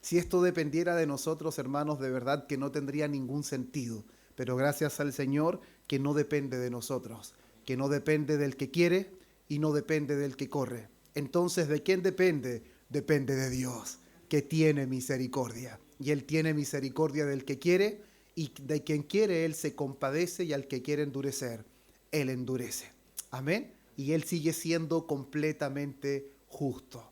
Si esto dependiera de nosotros, hermanos, de verdad que no tendría ningún sentido. Pero gracias al Señor que no depende de nosotros, que no depende del que quiere y no depende del que corre. Entonces, ¿de quién depende? Depende de Dios, que tiene misericordia. Y Él tiene misericordia del que quiere, y de quien quiere Él se compadece, y al que quiere endurecer, Él endurece. Amén. Y Él sigue siendo completamente justo.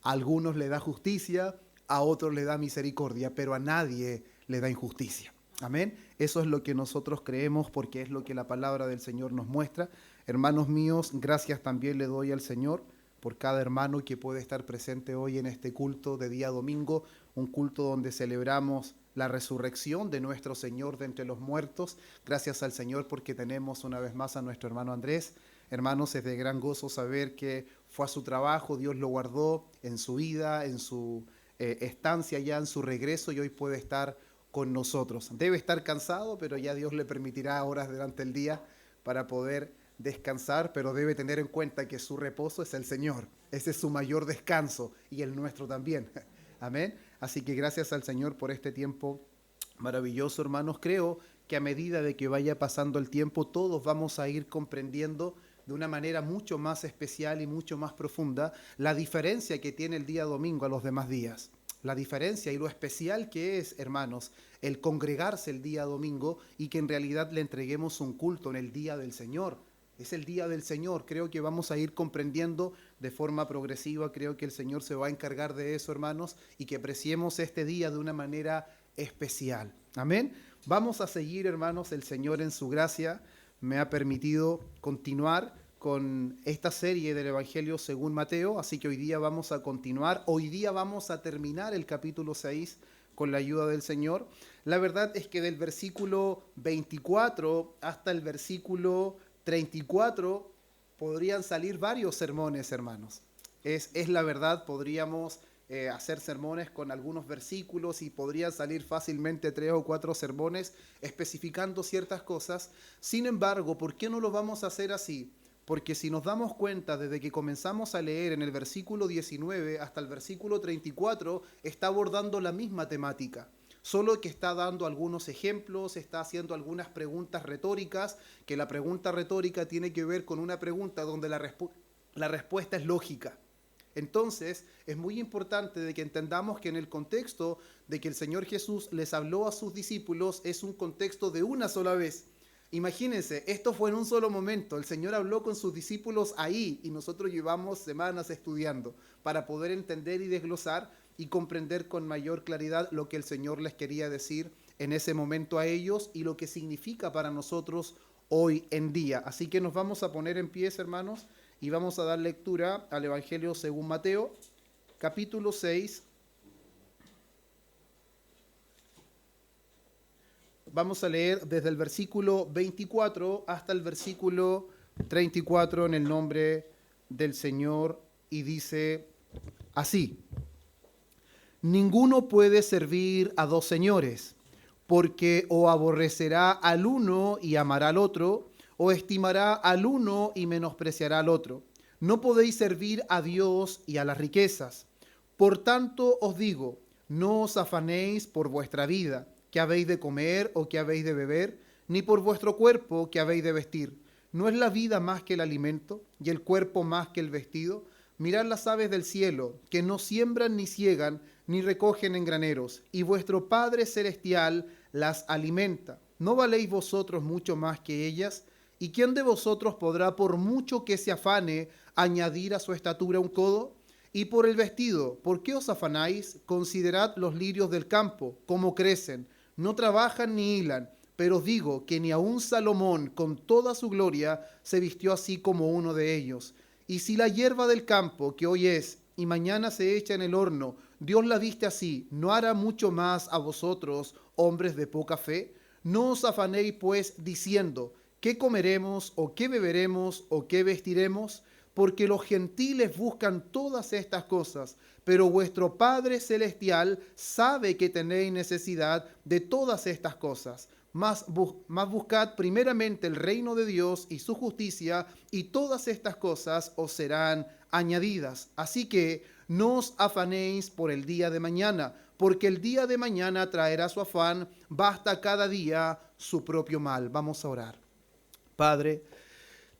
A algunos le da justicia, a otros le da misericordia, pero a nadie le da injusticia. Amén. Eso es lo que nosotros creemos, porque es lo que la palabra del Señor nos muestra. Hermanos míos, gracias también le doy al Señor por cada hermano que puede estar presente hoy en este culto de día domingo, un culto donde celebramos la resurrección de nuestro Señor de entre los muertos. Gracias al Señor porque tenemos una vez más a nuestro hermano Andrés. Hermanos, es de gran gozo saber que fue a su trabajo, Dios lo guardó en su vida, en su estancia ya, en su regreso, y hoy puede estar con nosotros. Debe estar cansado, pero ya Dios le permitirá horas durante el día para poder descansar, pero debe tener en cuenta que su reposo es el Señor. Ese es su mayor descanso y el nuestro también. Amén. Así que gracias al Señor por este tiempo maravilloso, hermanos. Creo que a medida de que vaya pasando el tiempo, todos vamos a ir comprendiendo de una manera mucho más especial y mucho más profunda la diferencia que tiene el día domingo a los demás días. La diferencia y lo especial que es, hermanos, el congregarse el día domingo y que en realidad le entreguemos un culto en el día del Señor. Es el día del Señor. Creo que vamos a ir comprendiendo de forma progresiva. Creo que el Señor se va a encargar de eso, hermanos, y que apreciemos este día de una manera especial. Amén. Vamos a seguir, hermanos. El Señor en su gracia me ha permitido continuar con esta serie del Evangelio según Mateo, así que hoy día vamos a continuar. Hoy día vamos a terminar el capítulo 6 con la ayuda del Señor. La verdad es que del versículo 24 hasta el versículo 34 podrían salir varios sermones, hermanos. Es la verdad, podríamos hacer sermones con algunos versículos y podrían salir fácilmente 3 o 4 sermones especificando ciertas cosas. Sin embargo, ¿por qué no lo vamos a hacer así? Porque si nos damos cuenta, desde que comenzamos a leer en el versículo 19 hasta el versículo 34, está abordando la misma temática. Solo que está dando algunos ejemplos, está haciendo algunas preguntas retóricas, que la pregunta retórica tiene que ver con una pregunta donde la respuesta es lógica. Entonces, es muy importante de que entendamos que en el contexto de que el Señor Jesús les habló a sus discípulos es un contexto de una sola vez. Imagínense, esto fue en un solo momento. El Señor habló con sus discípulos ahí y nosotros llevamos semanas estudiando para poder entender y desglosar y comprender con mayor claridad lo que el Señor les quería decir en ese momento a ellos y lo que significa para nosotros hoy en día. Así que nos vamos a poner en pie, hermanos, y vamos a dar lectura al Evangelio según Mateo, capítulo 6. Vamos a leer desde el versículo 24 hasta el versículo 34 en el nombre del Señor, y dice así: Ninguno puede servir a dos señores, porque o aborrecerá al uno y amará al otro, o estimará al uno y menospreciará al otro. No podéis servir a Dios y a las riquezas. Por tanto os digo, no os afanéis por vuestra vida, qué habéis de comer o qué habéis de beber, ni por vuestro cuerpo, qué habéis de vestir. ¿No es la vida más que el alimento, y el cuerpo más que el vestido? Mirad las aves del cielo, que no siembran ni ciegan, ni recogen en graneros, y vuestro Padre Celestial las alimenta. ¿No valéis vosotros mucho más que ellas? ¿Y quién de vosotros podrá, por mucho que se afane, añadir a su estatura un codo? Y por el vestido, ¿por qué os afanáis? Considerad los lirios del campo, cómo crecen, no trabajan ni hilan, pero os digo que ni aun Salomón, con toda su gloria, se vistió así como uno de ellos. Y si la hierba del campo, que hoy es, y mañana se echa en el horno, Dios la viste así, ¿no hará mucho más a vosotros, hombres de poca fe? No os afanéis, pues, diciendo, ¿qué comeremos, o qué beberemos, o qué vestiremos? Porque los gentiles buscan todas estas cosas, pero vuestro Padre Celestial sabe que tenéis necesidad de todas estas cosas. Mas buscad primeramente el reino de Dios y su justicia, y todas estas cosas os serán añadidas. Así que no os afanéis por el día de mañana, porque el día de mañana traerá su afán, basta cada día su propio mal. Vamos a orar. Padre,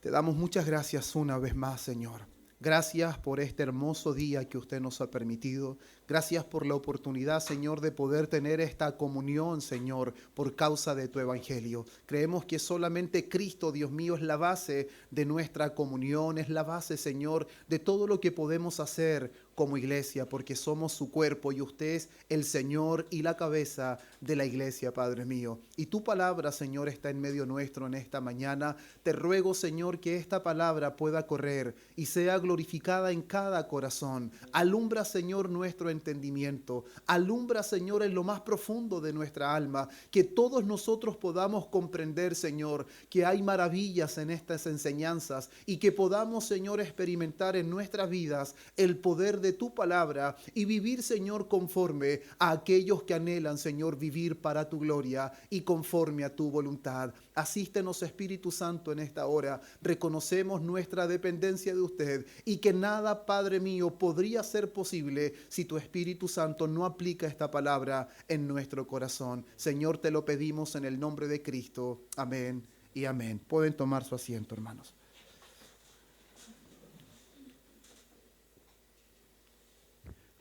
te damos muchas gracias una vez más, Señor. Gracias por este hermoso día que usted nos ha permitido. Gracias por la oportunidad, Señor, de poder tener esta comunión, Señor, por causa de tu evangelio. Creemos que solamente Cristo, Dios mío, es la base de nuestra comunión, es la base, Señor, de todo lo que podemos hacer como iglesia, porque somos su cuerpo y usted es el Señor y la cabeza de la iglesia, Padre mío. Y tu palabra, Señor, está en medio nuestro en esta mañana. Te ruego, Señor, que esta palabra pueda correr y sea glorificada en cada corazón. Alumbra, Señor, nuestro entendimiento. Alumbra, Señor, en lo más profundo de nuestra alma, que todos nosotros podamos comprender, Señor, que hay maravillas en estas enseñanzas y que podamos, Señor, experimentar en nuestras vidas el poder de tu palabra y vivir, Señor, conforme a aquellos que anhelan, Señor, vivir para tu gloria y conforme a tu voluntad. Asístenos, Espíritu Santo, en esta hora. Reconocemos nuestra dependencia de usted y que nada, Padre mío, podría ser posible si tu Espíritu Santo no aplica esta palabra en nuestro corazón. Señor, te lo pedimos en el nombre de Cristo. Amén y amén. Pueden tomar su asiento, hermanos.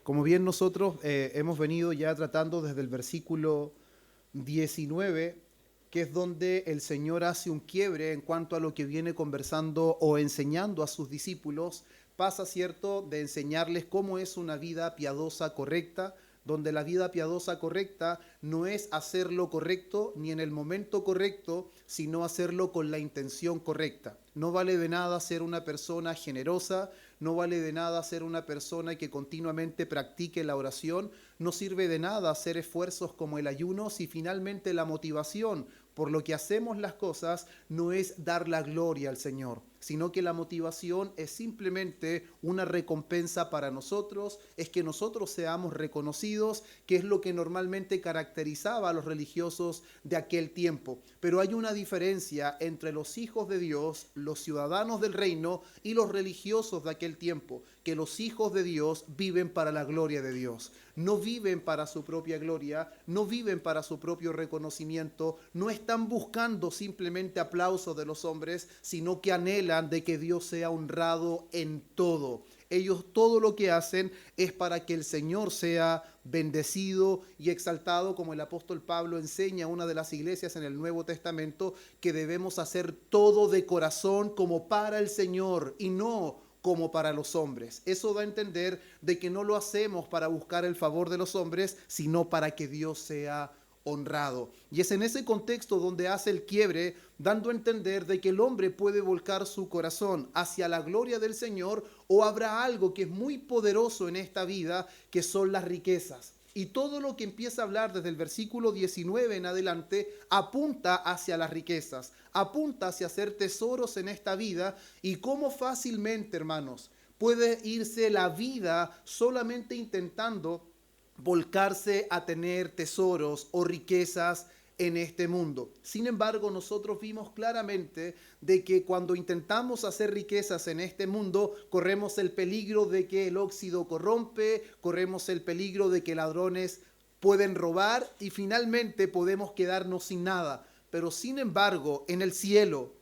Como bien nosotros hemos venido ya tratando desde el versículo 19, que es donde el Señor hace un quiebre en cuanto a lo que viene conversando o enseñando a sus discípulos. Pasa, ¿cierto?, de enseñarles cómo es una vida piadosa correcta, donde la vida piadosa correcta no es hacer lo correcto ni en el momento correcto, sino hacerlo con la intención correcta. No vale de nada ser una persona generosa, no vale de nada ser una persona que continuamente practique la oración, no sirve de nada hacer esfuerzos como el ayuno si finalmente la motivación por lo que hacemos las cosas no es dar la gloria al Señor, sino que la motivación es simplemente una recompensa para nosotros, es que nosotros seamos reconocidos, que es lo que normalmente caracterizaba a los religiosos de aquel tiempo. Pero hay una diferencia entre los hijos de Dios, los ciudadanos del reino y los religiosos de aquel tiempo, que los hijos de Dios viven para la gloria de Dios. No viven para su propia gloria, no viven para su propio reconocimiento, no están buscando simplemente aplausos de los hombres, sino que anhelan de que Dios sea honrado en todo. Ellos todo lo que hacen es para que el Señor sea bendecido y exaltado, como el apóstol Pablo enseña a una de las iglesias en el Nuevo Testamento, que debemos hacer todo de corazón como para el Señor y no como para los hombres. Eso da a entender de que no lo hacemos para buscar el favor de los hombres, sino para que Dios sea honrado. Y es en ese contexto donde hace el quiebre, dando a entender de que el hombre puede volcar su corazón hacia la gloria del Señor, o habrá algo que es muy poderoso en esta vida, que son las riquezas. Y todo lo que empieza a hablar desde el versículo 19 en adelante apunta hacia las riquezas, apunta hacia hacer tesoros en esta vida, y cómo fácilmente, hermanos, puede irse la vida solamente intentando volcarse a tener tesoros o riquezas en este mundo. Sin embargo, nosotros vimos claramente de que cuando intentamos hacer riquezas en este mundo, corremos el peligro de que el óxido corrompe, corremos el peligro de que ladrones pueden robar y finalmente podemos quedarnos sin nada. Pero sin embargo, en el cielo,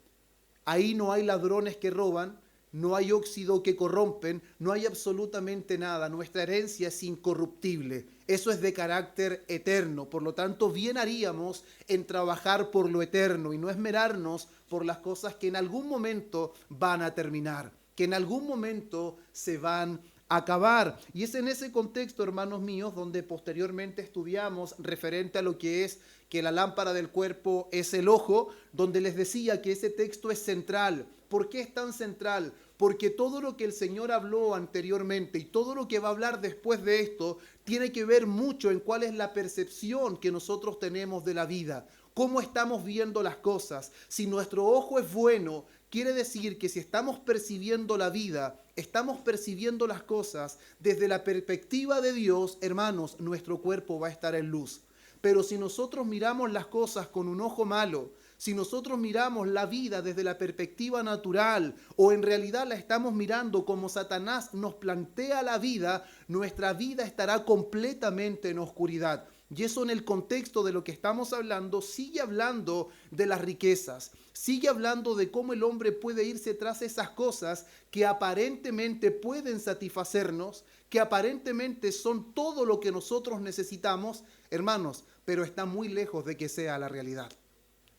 ahí no hay ladrones que roban, no hay óxido que corrompen, no hay absolutamente nada. Nuestra herencia es incorruptible. Eso es de carácter eterno. Por lo tanto, bien haríamos en trabajar por lo eterno y no esmerarnos por las cosas que en algún momento van a terminar, que en algún momento se van a acabar. Y es en ese contexto, hermanos míos, donde posteriormente estudiamos referente a lo que es que la lámpara del cuerpo es el ojo, donde les decía que ese texto es central. ¿Por qué es tan central? Porque todo lo que el Señor habló anteriormente y todo lo que va a hablar después de esto tiene que ver mucho en cuál es la percepción que nosotros tenemos de la vida, cómo estamos viendo las cosas. Si nuestro ojo es bueno, quiere decir que si estamos percibiendo la vida, estamos percibiendo las cosas desde la perspectiva de Dios, hermanos, nuestro cuerpo va a estar en luz. Pero si nosotros miramos las cosas con un ojo malo, Si nosotros miramos la vida desde la perspectiva natural o en realidad la estamos mirando como Satanás nos plantea la vida, nuestra vida estará completamente en oscuridad. Y eso en el contexto de lo que estamos hablando, sigue hablando de las riquezas, sigue hablando de cómo el hombre puede irse tras esas cosas que aparentemente pueden satisfacernos, que aparentemente son todo lo que nosotros necesitamos, hermanos, pero está muy lejos de que sea la realidad.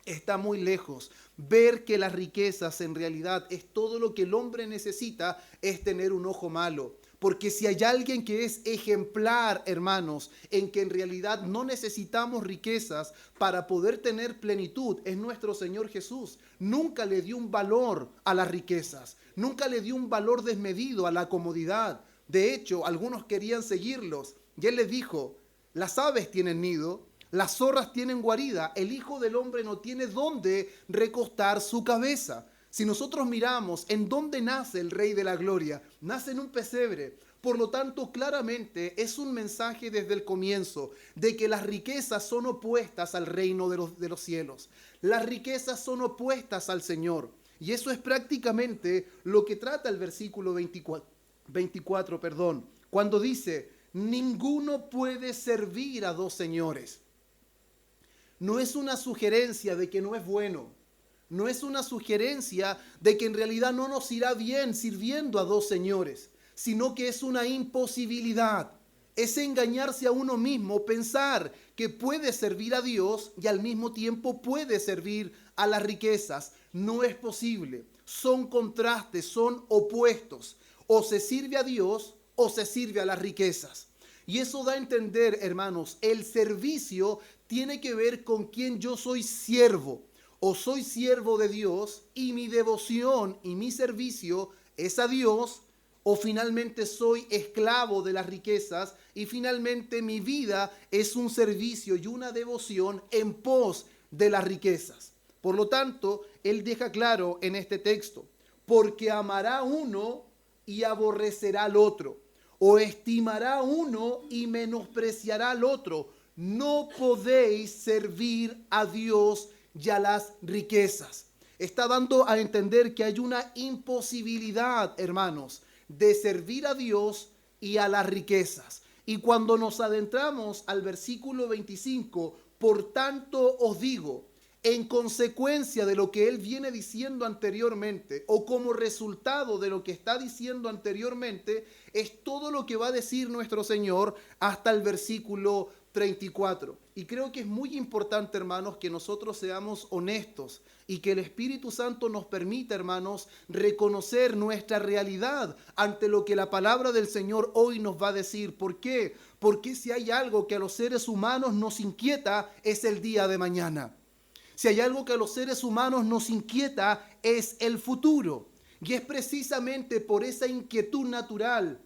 Está muy lejos. Ver que las riquezas en realidad es todo lo que el hombre necesita es tener un ojo malo. Porque si hay alguien que es ejemplar, hermanos, en que en realidad no necesitamos riquezas para poder tener plenitud, es nuestro Señor Jesús. Nunca le dio un valor a las riquezas. Nunca le dio un valor desmedido a la comodidad. De hecho, algunos querían seguirlos. Y Él les dijo, las aves tienen nido, las zorras tienen guarida, el Hijo del Hombre no tiene dónde recostar su cabeza. Si nosotros miramos en dónde nace el Rey de la Gloria, nace en un pesebre. Por lo tanto, claramente es un mensaje desde el comienzo de que las riquezas son opuestas al reino de los cielos. Las riquezas son opuestas al Señor. Y eso es prácticamente lo que trata el versículo 24, cuando dice, ninguno puede servir a dos señores. No es una sugerencia de que no es bueno. No es una sugerencia de que en realidad no nos irá bien sirviendo a dos señores, sino que es una imposibilidad. Es engañarse a uno mismo, pensar que puede servir a Dios y al mismo tiempo puede servir a las riquezas. No es posible. Son contrastes, son opuestos. O se sirve a Dios o se sirve a las riquezas. Y eso da a entender, hermanos, el servicio tiene que ver con quién yo soy siervo. O soy siervo de Dios y mi devoción y mi servicio es a Dios, o finalmente soy esclavo de las riquezas y finalmente mi vida es un servicio y una devoción en pos de las riquezas. Por lo tanto, él deja claro en este texto, porque amará uno y aborrecerá al otro, o estimará uno y menospreciará al otro. No podéis servir a Dios y a las riquezas. Está dando a entender que hay una imposibilidad, hermanos, de servir a Dios y a las riquezas. Y cuando nos adentramos al versículo 25, por tanto os digo, en consecuencia de lo que él viene diciendo anteriormente, o como resultado de lo que está diciendo anteriormente, es todo lo que va a decir nuestro Señor hasta el versículo 34. Y creo que es muy importante, hermanos, que nosotros seamos honestos y que el Espíritu Santo nos permita, hermanos, reconocer nuestra realidad ante lo que la palabra del Señor hoy nos va a decir. ¿Por qué? Porque si hay algo que a los seres humanos nos inquieta, es el día de mañana. Si hay algo que a los seres humanos nos inquieta, es el futuro. Y es precisamente por esa inquietud natural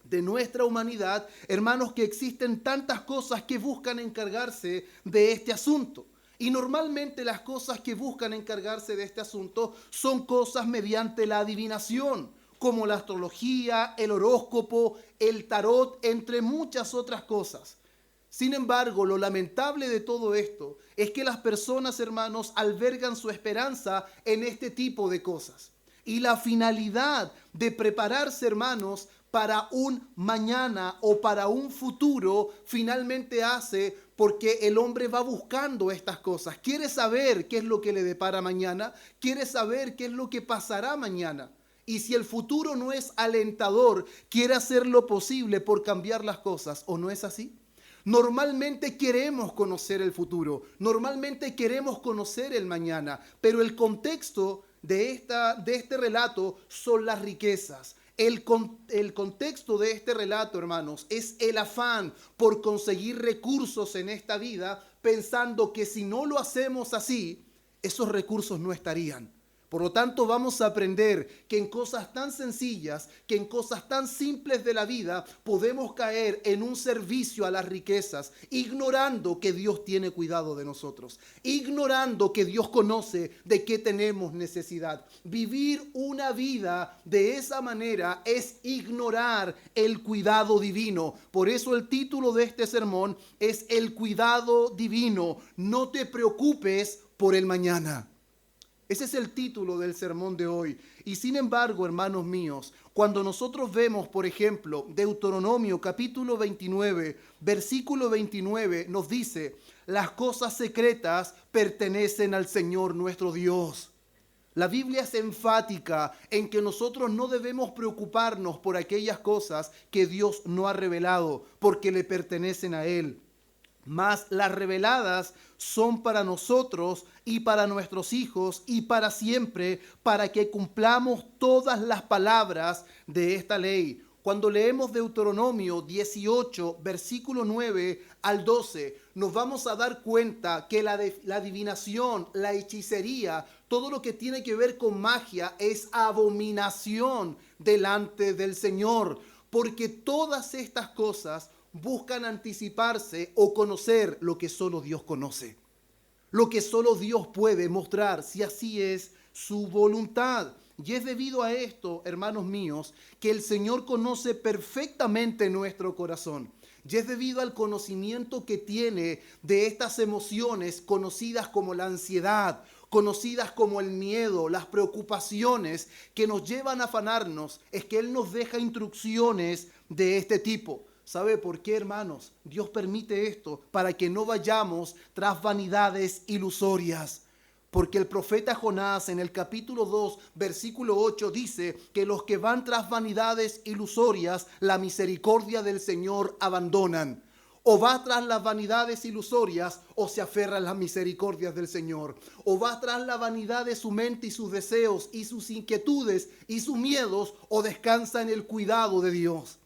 de nuestra humanidad, hermanos, que existen tantas cosas que buscan encargarse de este asunto. Y normalmente las cosas que buscan encargarse de este asunto son cosas mediante la adivinación, como la astrología, el horóscopo, el tarot, entre muchas otras cosas. Sin embargo, lo lamentable de todo esto es que las personas, hermanos, albergan su esperanza en este tipo de cosas. Y la finalidad de prepararse, hermanos, para un mañana o para un futuro, finalmente hace porque el hombre va buscando estas cosas. Quiere saber qué es lo que le depara mañana, quiere saber qué es lo que pasará mañana. Y si el futuro no es alentador, quiere hacer lo posible por cambiar las cosas, ¿o no es así? Normalmente queremos conocer el futuro, normalmente queremos conocer el mañana, pero el contexto de este relato son las riquezas. El contexto de este relato, hermanos, es el afán por conseguir recursos en esta vida, pensando que si no lo hacemos así, esos recursos no estarían. Por lo tanto, vamos a aprender que en cosas tan sencillas, que en cosas tan simples de la vida, podemos caer en un servicio a las riquezas, ignorando que Dios tiene cuidado de nosotros, ignorando que Dios conoce de qué tenemos necesidad. Vivir una vida de esa manera es ignorar el cuidado divino. Por eso el título de este sermón es El cuidado divino. No te preocupes por el mañana. Ese es el título del sermón de hoy. Y sin embargo, hermanos míos, cuando nosotros vemos, por ejemplo, Deuteronomio capítulo 29, versículo 29, nos dice: las cosas secretas pertenecen al Señor nuestro Dios. La Biblia es enfática en que nosotros no debemos preocuparnos por aquellas cosas que Dios no ha revelado, porque le pertenecen a Él. Mas las reveladas son para nosotros y para nuestros hijos y para siempre, para que cumplamos todas las palabras de esta ley. Cuando leemos Deuteronomio 18, versículo 9 al 12, nos vamos a dar cuenta que la adivinación, la hechicería, todo lo que tiene que ver con magia es abominación delante del Señor, porque todas estas cosas buscan anticiparse o conocer lo que solo Dios conoce, lo que solo Dios puede mostrar, si así es su voluntad. Y es debido a esto, hermanos míos, que el Señor conoce perfectamente nuestro corazón. Y es debido al conocimiento que tiene de estas emociones conocidas como la ansiedad, conocidas como el miedo, las preocupaciones que nos llevan a afanarnos, es que Él nos deja instrucciones de este tipo. ¿Sabe por qué, hermanos? Dios permite esto para que no vayamos tras vanidades ilusorias. Porque el profeta Jonás en el capítulo 2, versículo 8 dice que los que van tras vanidades ilusorias, la misericordia del Señor abandonan. O va tras las vanidades ilusorias o se aferra a las misericordias del Señor. O va tras la vanidad de su mente y sus deseos y sus inquietudes y sus miedos, o descansa en el cuidado de Dios.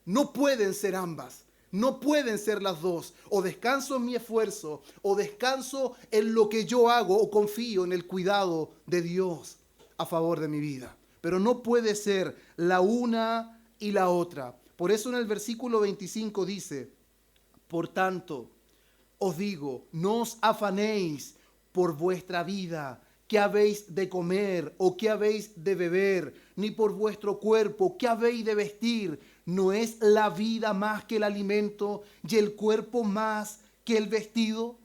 No pueden ser ambas, no pueden ser las dos. O descanso en mi esfuerzo, o descanso en lo que yo hago, o confío en el cuidado de Dios a favor de mi vida. Pero no puede ser la una y la otra. Por eso en el versículo 25 dice: por tanto, os digo, no os afanéis por vuestra vida, qué habéis de comer o qué habéis de beber, ni por vuestro cuerpo, qué habéis de vestir. ¿No es la vida más que el alimento y el cuerpo más que el vestido?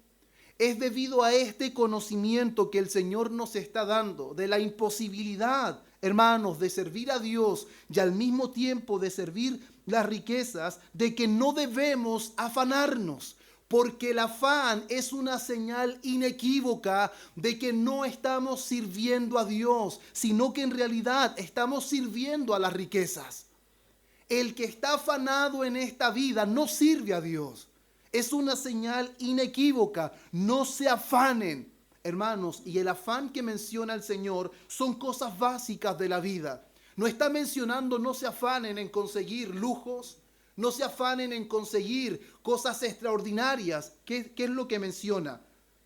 Es debido a este conocimiento que el Señor nos está dando de la imposibilidad, hermanos, de servir a Dios y al mismo tiempo de servir las riquezas, de que no debemos afanarnos. Porque el afán es una señal inequívoca de que no estamos sirviendo a Dios, sino que en realidad estamos sirviendo a las riquezas. El que está afanado en esta vida no sirve a Dios. Es una señal inequívoca. No se afanen, hermanos. Y el afán que menciona el Señor son cosas básicas de la vida. No está mencionando no se afanen en conseguir lujos, no se afanen en conseguir cosas extraordinarias. ¿Qué es lo que menciona?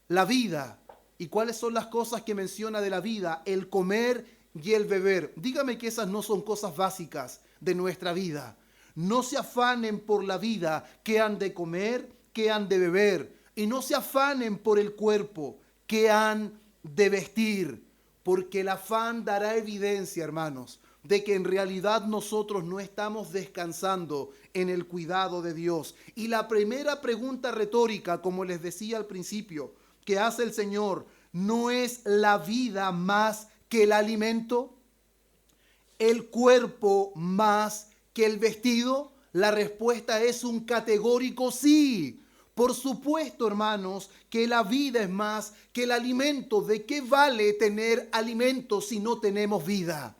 La vida. ¿Y cuáles son las cosas que menciona de la vida? El comer y el beber. Dígame que esas no son cosas básicas de nuestra vida. No se afanen por la vida, qué han de comer, qué han de beber. Y no se afanen por el cuerpo, qué han de vestir. Porque el afán dará evidencia, hermanos, de que en realidad nosotros no estamos descansando en el cuidado de Dios. Y la primera pregunta retórica, como les decía al principio, que hace el Señor: ¿no es la vida más que el alimento? ¿El cuerpo más que el vestido? La respuesta es un categórico sí. Por supuesto, hermanos, que la vida es más que el alimento. ¿De qué vale tener alimento si no tenemos vida?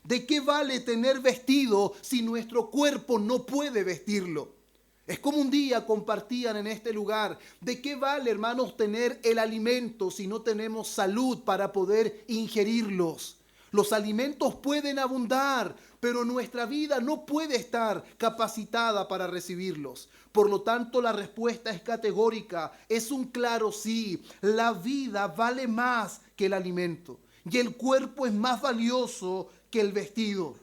¿De qué vale tener vestido si nuestro cuerpo no puede vestirlo? Es como un día compartían en este lugar: ¿de qué vale, hermanos, tener el alimento si no tenemos salud para poder ingerirlos? Los alimentos pueden abundar, pero nuestra vida no puede estar capacitada para recibirlos. Por lo tanto, la respuesta es categórica, es un claro sí. La vida vale más que el alimento y el cuerpo es más valioso que el vestido.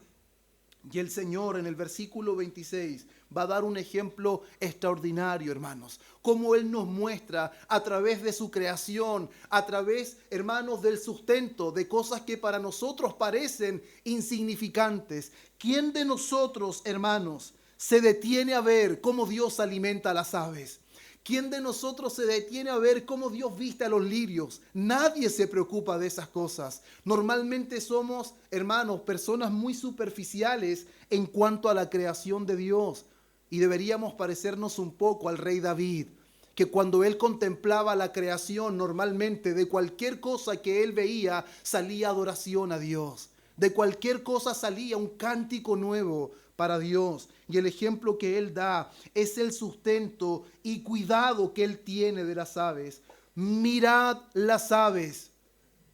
Y el Señor en el versículo 26 va a dar un ejemplo extraordinario, hermanos. Cómo Él nos muestra a través de su creación, a través, hermanos, del sustento, de cosas que para nosotros parecen insignificantes. ¿Quién de nosotros, hermanos, se detiene a ver cómo Dios alimenta a las aves? ¿Quién de nosotros se detiene a ver cómo Dios viste a los lirios? Nadie se preocupa de esas cosas. Normalmente somos, hermanos, personas muy superficiales en cuanto a la creación de Dios. Y deberíamos parecernos un poco al rey David, que cuando él contemplaba la creación, normalmente de cualquier cosa que él veía salía adoración a Dios. De cualquier cosa salía un cántico nuevo para Dios. Y el ejemplo que él da es el sustento y cuidado que él tiene de las aves. Mirad las aves.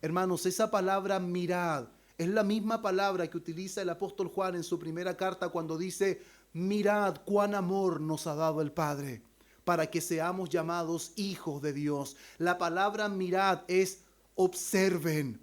Hermanos, esa palabra mirad es la misma palabra que utiliza el apóstol Juan en su primera carta cuando dice: mirad cuán amor nos ha dado el Padre para que seamos llamados hijos de Dios. La palabra mirad es observen,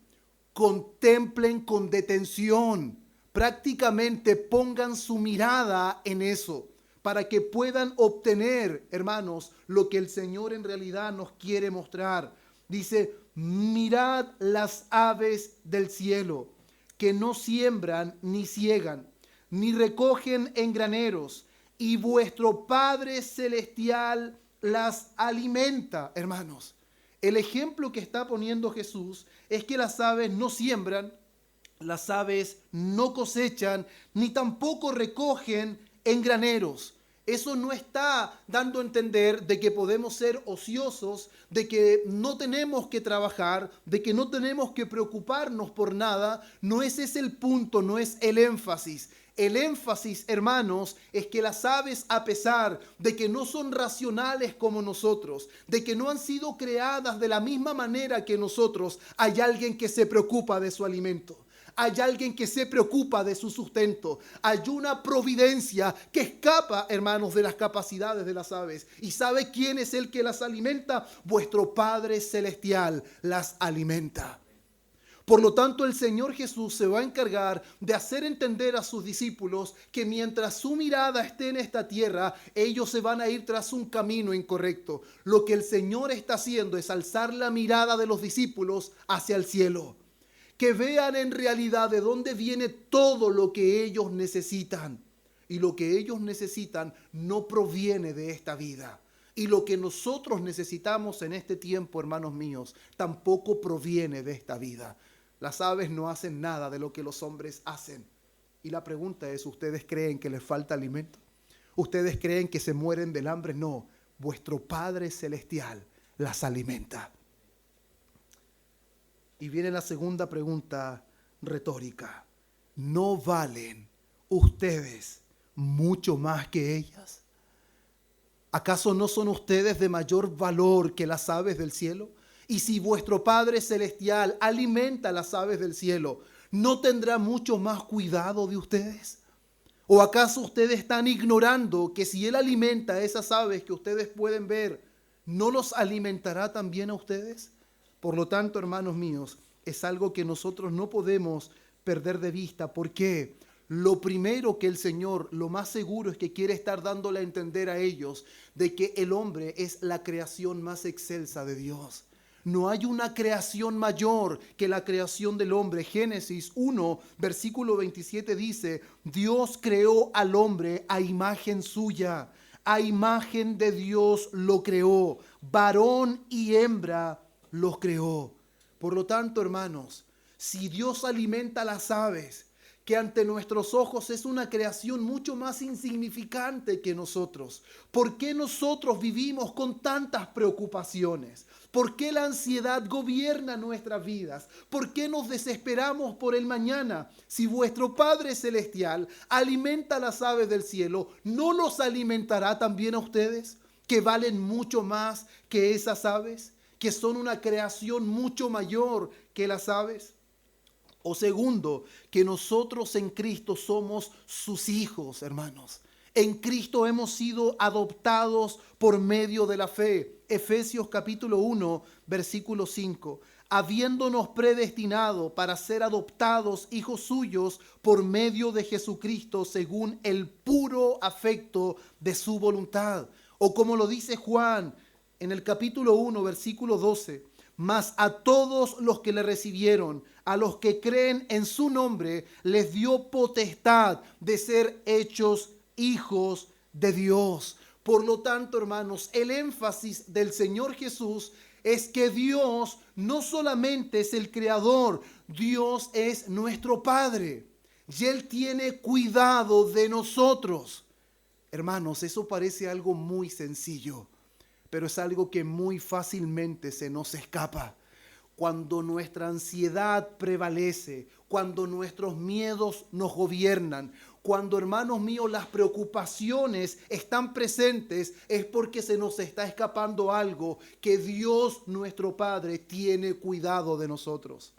contemplen con detención. Prácticamente pongan su mirada en eso para que puedan obtener, hermanos, lo que el Señor en realidad nos quiere mostrar. Dice: mirad las aves del cielo, que no siembran ni ciegan, ni recogen en graneros, y vuestro Padre Celestial las alimenta. Hermanos, el ejemplo que está poniendo Jesús es que las aves no siembran, las aves no cosechan, ni tampoco recogen en graneros. Eso no está dando a entender de que podemos ser ociosos, de que no tenemos que trabajar, de que no tenemos que preocuparnos por nada. No es ese el punto, no es el énfasis. El énfasis, hermanos, es que las aves, a pesar de que no son racionales como nosotros, de que no han sido creadas de la misma manera que nosotros, hay alguien que se preocupa de su alimento. Hay alguien que se preocupa de su sustento. Hay una providencia que escapa, hermanos, de las capacidades de las aves. ¿Y sabe quién es el que las alimenta? Vuestro Padre Celestial las alimenta. Por lo tanto, el Señor Jesús se va a encargar de hacer entender a sus discípulos que mientras su mirada esté en esta tierra, ellos se van a ir tras un camino incorrecto. Lo que el Señor está haciendo es alzar la mirada de los discípulos hacia el cielo. Que vean en realidad de dónde viene todo lo que ellos necesitan. Y lo que ellos necesitan no proviene de esta vida. Y lo que nosotros necesitamos en este tiempo, hermanos míos, tampoco proviene de esta vida. Las aves no hacen nada de lo que los hombres hacen. Y la pregunta es, ¿ustedes creen que les falta alimento? ¿Ustedes creen que se mueren del hambre? No, vuestro Padre Celestial las alimenta. Y viene la segunda pregunta retórica. ¿No valen ustedes mucho más que ellas? ¿Acaso no son ustedes de mayor valor que las aves del cielo? Y si vuestro Padre Celestial alimenta las aves del cielo, ¿no tendrá mucho más cuidado de ustedes? ¿O acaso ustedes están ignorando que si Él alimenta a esas aves que ustedes pueden ver, ¿no los alimentará también a ustedes? Por lo tanto, hermanos míos, es algo que nosotros no podemos perder de vista. ¿Por qué? Lo primero que el Señor, lo más seguro es que quiere estar dándole a entender a ellos de que el hombre es la creación más excelsa de Dios. No hay una creación mayor que la creación del hombre. Génesis 1, versículo 27 dice: Dios creó al hombre a imagen suya. A imagen de Dios lo creó. Varón y hembra los creó. Por lo tanto, hermanos, si Dios alimenta las aves, que ante nuestros ojos es una creación mucho más insignificante que nosotros, ¿por qué nosotros vivimos con tantas preocupaciones? ¿Por qué la ansiedad gobierna nuestras vidas? ¿Por qué nos desesperamos por el mañana? Si vuestro Padre Celestial alimenta las aves del cielo, ¿no los alimentará también a ustedes, que valen mucho más que esas aves, que son una creación mucho mayor que las aves? O segundo, que nosotros en Cristo somos sus hijos, hermanos. En Cristo hemos sido adoptados por medio de la fe. Efesios capítulo 1, versículo 5. Habiéndonos predestinado para ser adoptados hijos suyos por medio de Jesucristo según el puro afecto de su voluntad. O como lo dice Juan en el capítulo 1, versículo 12. Mas a todos los que le recibieron, a los que creen en su nombre, les dio potestad de ser hechos hijos de Dios. Por lo tanto, hermanos, el énfasis del Señor Jesús es que Dios no solamente es el creador, Dios es nuestro Padre y Él tiene cuidado de nosotros. Hermanos, eso parece algo muy sencillo, pero es algo que muy fácilmente se nos escapa. Cuando nuestra ansiedad prevalece, cuando nuestros miedos nos gobiernan, cuando, hermanos míos, las preocupaciones están presentes, es porque se nos está escapando algo, que Dios, nuestro Padre, tiene cuidado de nosotros.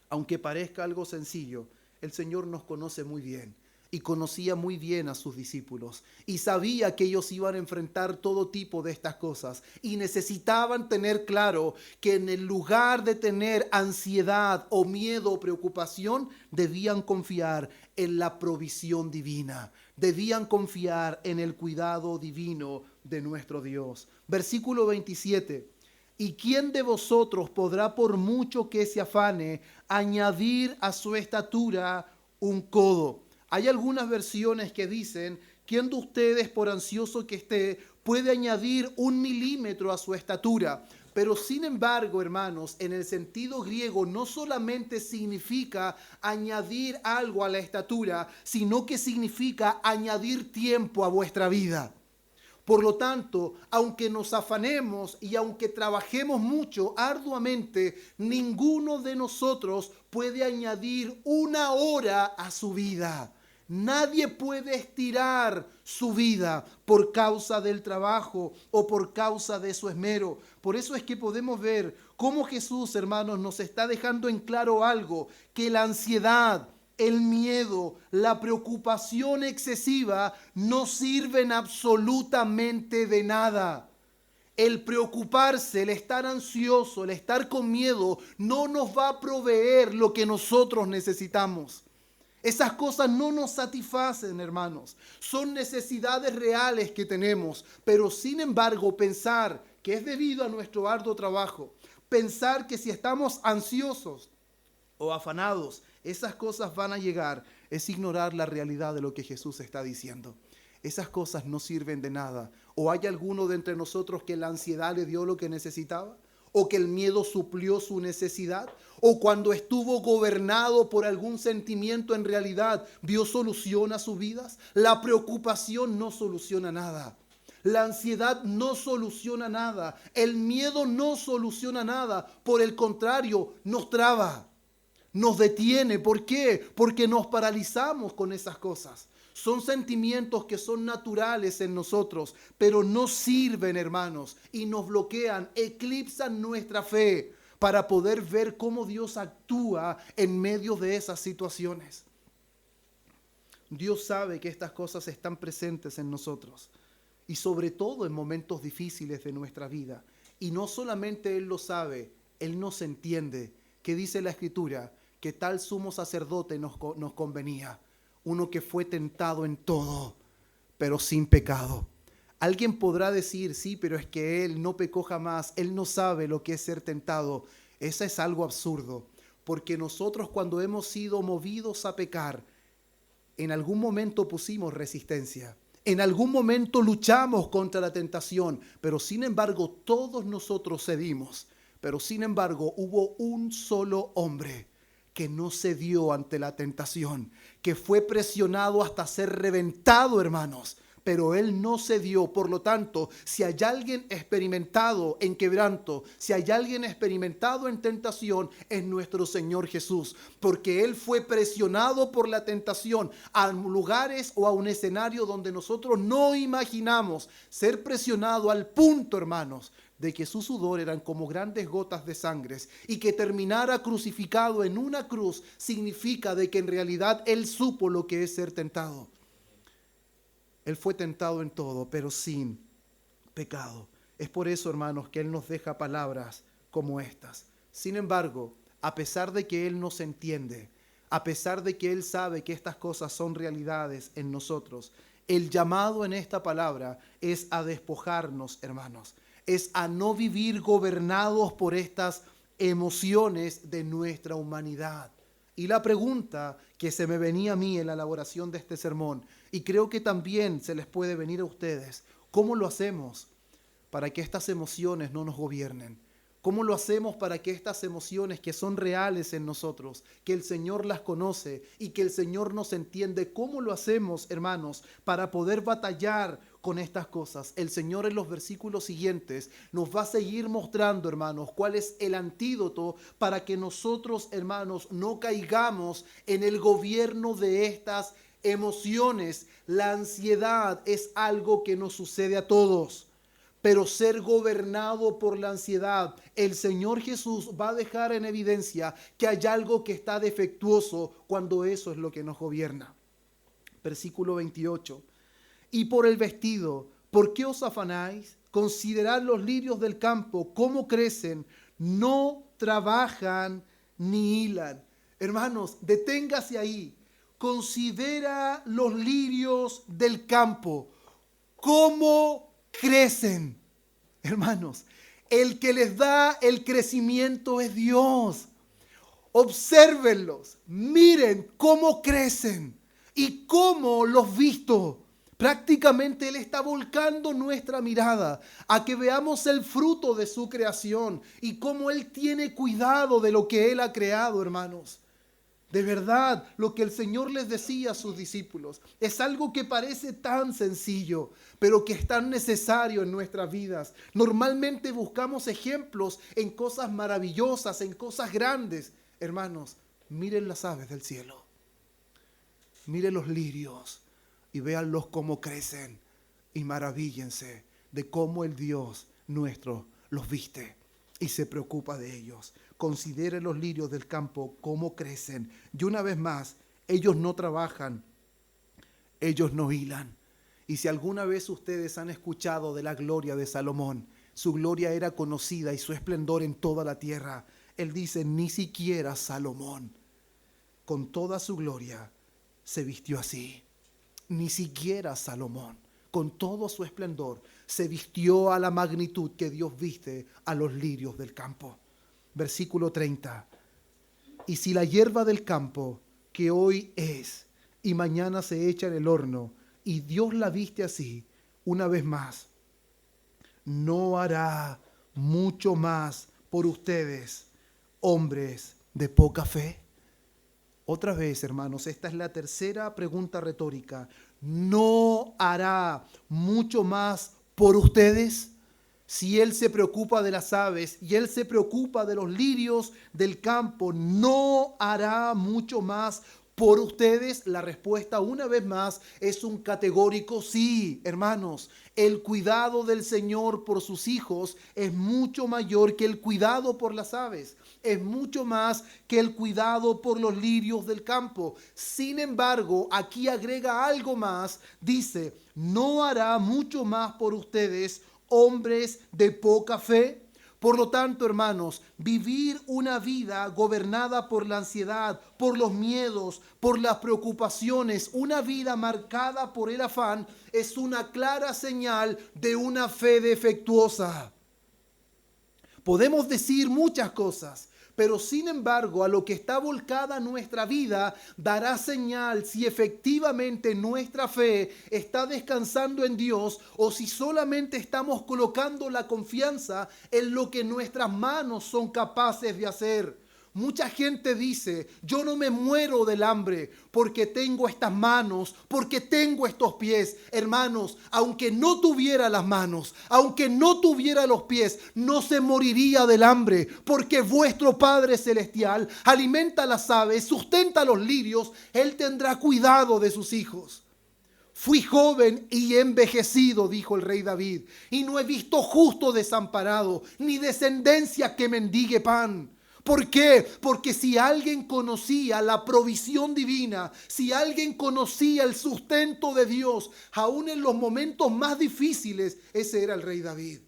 Aunque parezca algo sencillo, el Señor nos conoce muy bien y conocía muy bien a sus discípulos y sabía que ellos iban a enfrentar todo tipo de estas cosas y necesitaban tener claro que en el lugar de tener ansiedad o miedo o preocupación, debían confiar en la provisión divina, debían confiar en el cuidado divino de nuestro Dios. Versículo 27. ¿Y quién de vosotros podrá, por mucho que se afane, añadir a su estatura un codo? Hay algunas versiones que dicen, ¿quién de ustedes, por ansioso que esté, puede añadir 1 milímetro a su estatura? Pero sin embargo, hermanos, en el sentido griego no solamente significa añadir algo a la estatura, sino que significa añadir tiempo a vuestra vida. Por lo tanto, aunque nos afanemos y aunque trabajemos mucho, arduamente, ninguno de nosotros puede añadir 1 hora a su vida. Nadie puede estirar su vida por causa del trabajo o por causa de su esmero. Por eso es que podemos ver cómo Jesús, hermanos, nos está dejando en claro algo, que la ansiedad, el miedo, la preocupación excesiva no sirven absolutamente de nada. El preocuparse, el estar ansioso, el estar con miedo, no nos va a proveer lo que nosotros necesitamos. Esas cosas no nos satisfacen, hermanos. Son necesidades reales que tenemos, pero sin embargo pensar que es debido a nuestro arduo trabajo, pensar que si estamos ansiosos o afanados, esas cosas van a llegar, es ignorar la realidad de lo que Jesús está diciendo. Esas cosas no sirven de nada. ¿O hay alguno de entre nosotros que la ansiedad le dio lo que necesitaba? ¿O que el miedo suplió su necesidad? ¿O cuando estuvo gobernado por algún sentimiento en realidad vio solución a sus vidas? La preocupación no soluciona nada. La ansiedad no soluciona nada. El miedo no soluciona nada. Por el contrario, nos traba, nos detiene. ¿Por qué? Porque nos paralizamos con esas cosas. Son sentimientos que son naturales en nosotros, pero no sirven, hermanos, y nos bloquean, eclipsan nuestra fe para poder ver cómo Dios actúa en medio de esas situaciones. Dios sabe que estas cosas están presentes en nosotros y sobre todo en momentos difíciles de nuestra vida. Y no solamente Él lo sabe, Él nos entiende, que dice la Escritura que tal sumo sacerdote nos convenía. Uno que fue tentado en todo, pero sin pecado. Alguien podrá decir, sí, pero es que él no pecó jamás, él no sabe lo que es ser tentado. Eso es algo absurdo, porque nosotros cuando hemos sido movidos a pecar, en algún momento pusimos resistencia, en algún momento luchamos contra la tentación, pero sin embargo todos nosotros cedimos. Pero sin embargo hubo un solo hombre que no cedió ante la tentación, que fue presionado hasta ser reventado, hermanos, pero él no cedió. Por lo tanto, si hay alguien experimentado en quebranto, si hay alguien experimentado en tentación, es nuestro Señor Jesús, porque Él fue presionado por la tentación a lugares o a un escenario donde nosotros no imaginamos ser presionado al punto, hermanos, de que su sudor eran como grandes gotas de sangre y que terminara crucificado en una cruz significa de que en realidad Él supo lo que es ser tentado. Él fue tentado en todo, pero sin pecado. Es por eso, hermanos, que Él nos deja palabras como estas. Sin embargo, a pesar de que Él nos entiende, a pesar de que Él sabe que estas cosas son realidades en nosotros, el llamado en esta palabra es a despojarnos, hermanos. Es a no vivir gobernados por estas emociones de nuestra humanidad. Y la pregunta que se me venía a mí en la elaboración de este sermón Y creo que también se les puede venir a ustedes. ¿Cómo lo hacemos para que estas emociones no nos gobiernen? ¿Cómo lo hacemos para que estas emociones que son reales en nosotros, que el Señor las conoce y que el Señor nos entiende, cómo lo hacemos, hermanos, para poder batallar con estas cosas? El Señor en los versículos siguientes nos va a seguir mostrando, hermanos, cuál es el antídoto para que nosotros, hermanos, no caigamos en el gobierno de estas emociones. La ansiedad es algo que nos sucede a todos. Pero ser gobernado por la ansiedad, el Señor Jesús va a dejar en evidencia que hay algo que está defectuoso cuando eso es lo que nos gobierna. Versículo 28. Y por el vestido, ¿por qué os afanáis? Considerad los lirios del campo, cómo crecen, no trabajan ni hilan. Hermanos, deténgase ahí. Considera los lirios del campo, cómo crecen. Hermanos, el que les da el crecimiento es Dios. Obsérvenlos, miren cómo crecen y cómo los visto. Prácticamente Él está volcando nuestra mirada a que veamos el fruto de su creación y cómo Él tiene cuidado de lo que Él ha creado, hermanos. De verdad, lo que el Señor les decía a sus discípulos es algo que parece tan sencillo, pero que es tan necesario en nuestras vidas. Normalmente buscamos ejemplos en cosas maravillosas, en cosas grandes. Hermanos, miren las aves del cielo, miren los lirios y véanlos cómo crecen y maravíllense de cómo el Dios nuestro los viste y se preocupa de ellos. Considere los lirios del campo, cómo crecen. Y una vez más, ellos no trabajan, ellos no hilan. Y si alguna vez ustedes han escuchado de la gloria de Salomón, su gloria era conocida y su esplendor en toda la tierra. Él dice, ni siquiera Salomón, con toda su gloria, se vistió así. Ni siquiera Salomón, con todo su esplendor, se vistió a la magnitud que Dios viste a los lirios del campo. Versículo 30. Y si la hierba del campo, que hoy es y mañana se echa en el horno, y Dios la viste así, una vez más, ¿no hará mucho más por ustedes, hombres de poca fe? Otra vez, hermanos, esta es la tercera pregunta retórica. ¿No hará mucho más por ustedes? Si Él se preocupa de las aves y Él se preocupa de los lirios del campo, ¿no hará mucho más por ustedes? La respuesta, una vez más, es un categórico sí, hermanos. El cuidado del Señor por sus hijos es mucho mayor que el cuidado por las aves. Es mucho más que el cuidado por los lirios del campo. Sin embargo, aquí agrega algo más. Dice, ¿no hará mucho más por ustedes, hombres de poca fe? Por lo tanto, hermanos, vivir una vida gobernada por la ansiedad, por los miedos, por las preocupaciones, una vida marcada por el afán, es una clara señal de una fe defectuosa. Podemos decir muchas cosas, pero sin embargo, a lo que está volcada nuestra vida dará señal si efectivamente nuestra fe está descansando en Dios o si solamente estamos colocando la confianza en lo que nuestras manos son capaces de hacer. Mucha gente dice, yo no me muero del hambre porque tengo estas manos, porque tengo estos pies. Hermanos, aunque no tuviera las manos, aunque no tuviera los pies, no se moriría del hambre, porque vuestro Padre Celestial alimenta las aves, sustenta los lirios, Él tendrá cuidado de sus hijos. Fui joven y envejecido, dijo el rey David, y no he visto justo desamparado, ni descendencia que mendigue pan. ¿Por qué? Porque si alguien conocía la provisión divina, si alguien conocía el sustento de Dios, aún en los momentos más difíciles, ese era el rey David.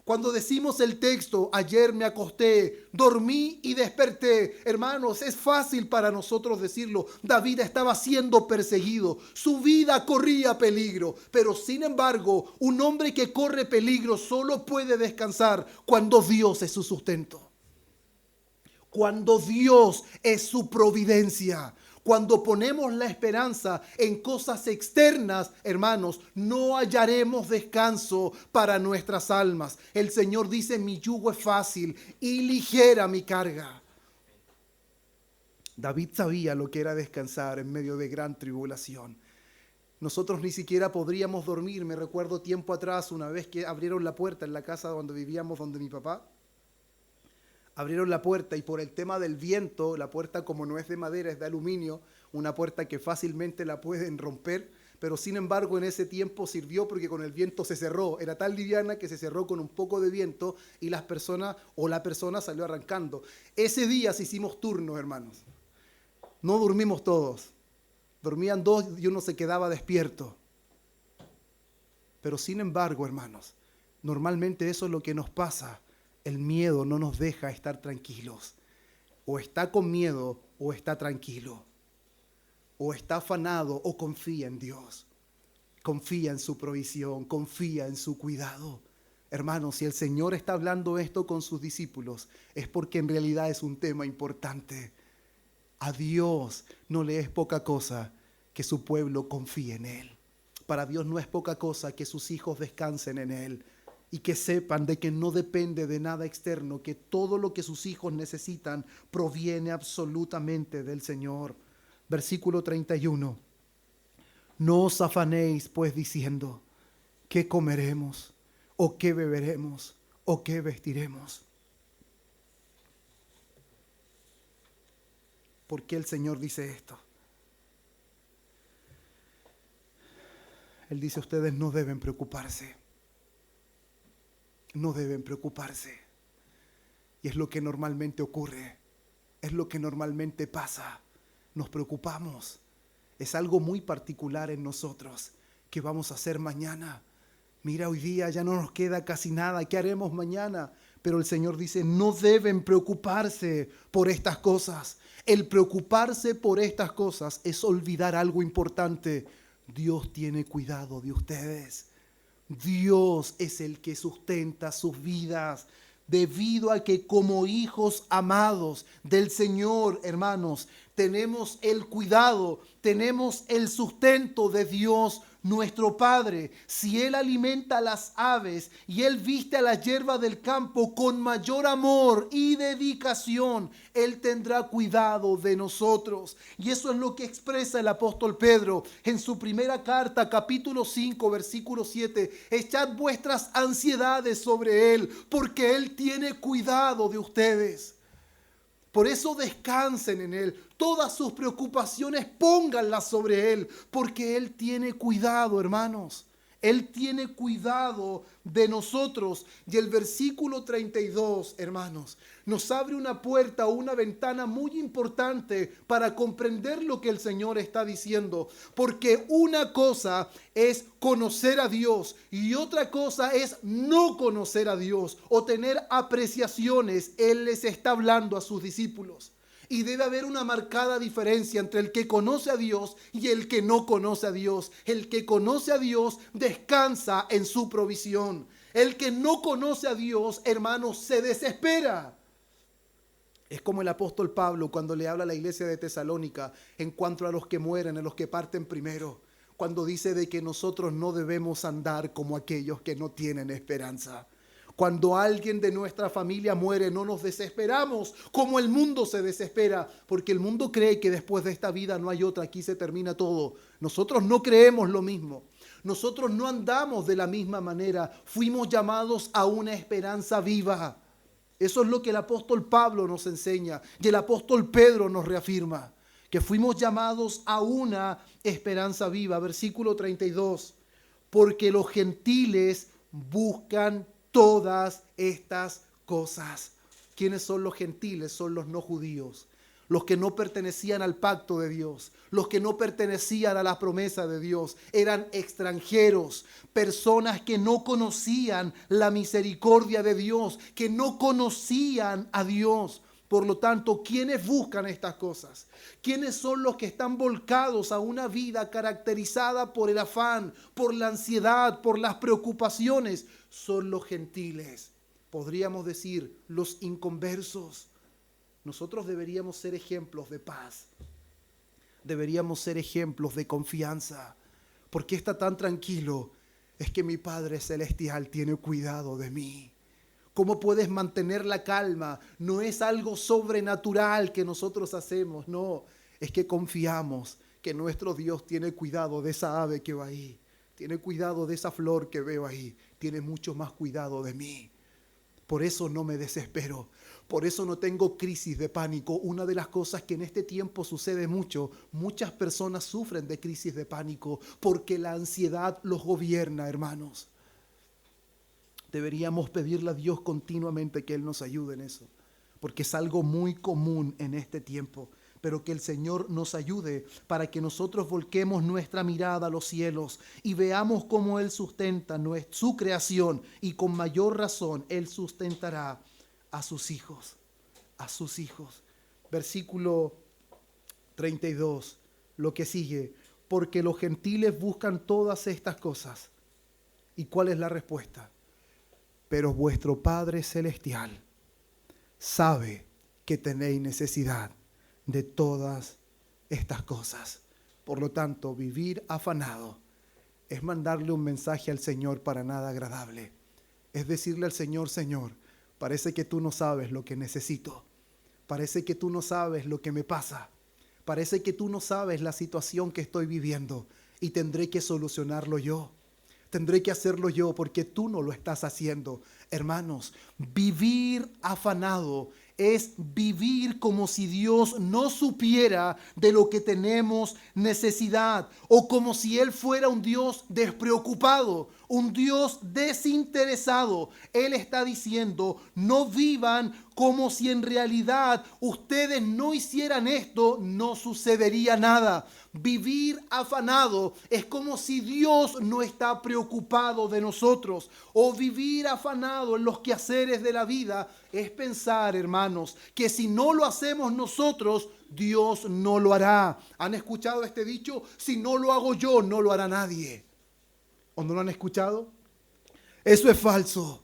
Cuando decimos el texto, ayer me acosté, dormí y desperté, hermanos, es fácil para nosotros decirlo. David estaba siendo perseguido, su vida corría peligro, pero sin embargo, un hombre que corre peligro solo puede descansar cuando Dios es su sustento. Cuando Dios es su providencia, Cuando ponemos la esperanza en cosas externas, hermanos, no hallaremos descanso para nuestras almas. El Señor dice, mi yugo es fácil y ligera mi carga. David sabía lo que era descansar en medio de gran tribulación. Nosotros ni siquiera podríamos dormir. Me recuerdo tiempo atrás, una vez que abrieron la puerta en la casa donde vivíamos, donde mi papá, abrieron la puerta y por el tema del viento, la puerta como no es de madera, es de aluminio, una puerta que fácilmente la pueden romper, pero sin embargo en ese tiempo sirvió porque con el viento se cerró. Era tan liviana que se cerró con un poco de viento y la persona salió arrancando. Ese día sí hicimos turnos, hermanos. No dormimos todos. Dormían dos y uno se quedaba despierto. Pero sin embargo, hermanos, normalmente eso es lo que nos pasa. El miedo no nos deja estar tranquilos. O está con miedo o está tranquilo. O está afanado o confía en Dios. Confía en su provisión, confía en su cuidado. Hermanos, si el Señor está hablando esto con sus discípulos, es porque en realidad es un tema importante. A Dios no le es poca cosa que su pueblo confíe en Él. Para Dios no es poca cosa que sus hijos descansen en Él y que sepan de que no depende de nada externo, que todo lo que sus hijos necesitan proviene absolutamente del Señor. Versículo 31. No os afanéis pues diciendo, ¿qué comeremos? ¿O qué beberemos? ¿O qué vestiremos? ¿Por qué el Señor dice esto? Él dice, ustedes no deben preocuparse. No deben preocuparse. Y es lo que normalmente ocurre. Es lo que normalmente pasa. Nos preocupamos. Es algo muy particular en nosotros. ¿Qué vamos a hacer mañana? Mira, hoy día ya no nos queda casi nada. ¿Qué haremos mañana? Pero el Señor dice, no deben preocuparse por estas cosas. El preocuparse por estas cosas es olvidar algo importante. Dios tiene cuidado de ustedes. Dios es el que sustenta sus vidas. Debido a que como hijos amados del Señor, hermanos, tenemos el cuidado, tenemos el sustento de Dios nuestro Padre. Si Él alimenta a las aves y Él viste a la hierba del campo con mayor amor y dedicación, Él tendrá cuidado de nosotros. Y eso es lo que expresa el apóstol Pedro en su primera carta, capítulo 5, versículo 7. Echad vuestras ansiedades sobre Él, porque Él tiene cuidado de ustedes. Por eso descansen en Él. Todas sus preocupaciones pónganlas sobre Él, porque Él tiene cuidado, hermanos. Él tiene cuidado de nosotros. Y el versículo 32, hermanos, nos abre una puerta o una ventana muy importante para comprender lo que el Señor está diciendo. Porque una cosa es conocer a Dios y otra cosa es no conocer a Dios o tener apreciaciones. Él les está hablando a sus discípulos. Y debe haber una marcada diferencia entre el que conoce a Dios y el que no conoce a Dios. El que conoce a Dios descansa en su provisión. El que no conoce a Dios, hermanos, se desespera. Es como el apóstol Pablo cuando le habla a la iglesia de Tesalónica en cuanto a los que mueren, a los que parten primero. Cuando dice de que nosotros no debemos andar como aquellos que no tienen esperanza. Cuando alguien de nuestra familia muere, no nos desesperamos como el mundo se desespera, porque el mundo cree que después de esta vida no hay otra, aquí se termina todo. Nosotros no creemos lo mismo. Nosotros no andamos de la misma manera. Fuimos llamados a una esperanza viva. Eso es lo que el apóstol Pablo nos enseña y el apóstol Pedro nos reafirma, que fuimos llamados a una esperanza viva. Versículo 32, porque los gentiles buscan todas estas cosas. ¿Quiénes son los gentiles? Son los no judíos, los que no pertenecían al pacto de Dios, los que no pertenecían a la promesa de Dios. Eran extranjeros, personas que no conocían la misericordia de Dios, que no conocían a Dios. Por lo tanto, ¿quiénes buscan estas cosas? ¿Quiénes son los que están volcados a una vida caracterizada por el afán, por la ansiedad, por las preocupaciones? Son los gentiles. Podríamos decir, los inconversos. Nosotros deberíamos ser ejemplos de paz, Deberíamos ser ejemplos de confianza. ¿Por qué está tan tranquilo? Es que mi Padre Celestial tiene cuidado de mí. ¿Cómo puedes mantener la calma? No es algo sobrenatural que nosotros hacemos, no. Es que confiamos que nuestro Dios tiene cuidado de esa ave que va ahí. Tiene cuidado de esa flor que veo ahí. Tiene mucho más cuidado de mí. Por eso no me desespero. Por eso no tengo crisis de pánico. Una de las cosas que en este tiempo sucede mucho, muchas personas sufren de crisis de pánico porque la ansiedad los gobierna, hermanos. Deberíamos pedirle a Dios continuamente que Él nos ayude en eso, porque es algo muy común en este tiempo. Pero que el Señor nos ayude para que nosotros volquemos nuestra mirada a los cielos y veamos cómo Él sustenta su creación, y con mayor razón Él sustentará a sus hijos, a sus hijos. Versículo 32, lo que sigue: porque los gentiles buscan todas estas cosas. ¿Y cuál es la respuesta? Pero vuestro Padre Celestial sabe que tenéis necesidad de todas estas cosas. Por lo tanto, vivir afanado es mandarle un mensaje al Señor para nada agradable. Es decirle al Señor: Señor, parece que tú no sabes lo que necesito. Parece que tú no sabes lo que me pasa. Parece que tú no sabes la situación que estoy viviendo y tendré que solucionarlo yo. Tendré que hacerlo yo porque tú no lo estás haciendo. Hermanos, vivir afanado es vivir como si Dios no supiera de lo que tenemos necesidad, o como si Él fuera un Dios despreocupado, un Dios desinteresado. Él está diciendo: no vivan como si en realidad ustedes no hicieran esto, no sucedería nada. Vivir afanado es como si Dios no está preocupado de nosotros. O vivir afanado en los quehaceres de la vida es pensar, hermanos, que si no lo hacemos nosotros, Dios no lo hará. ¿Han escuchado este dicho? Si no lo hago yo, no lo hará nadie. ¿O no lo han escuchado? Eso es falso.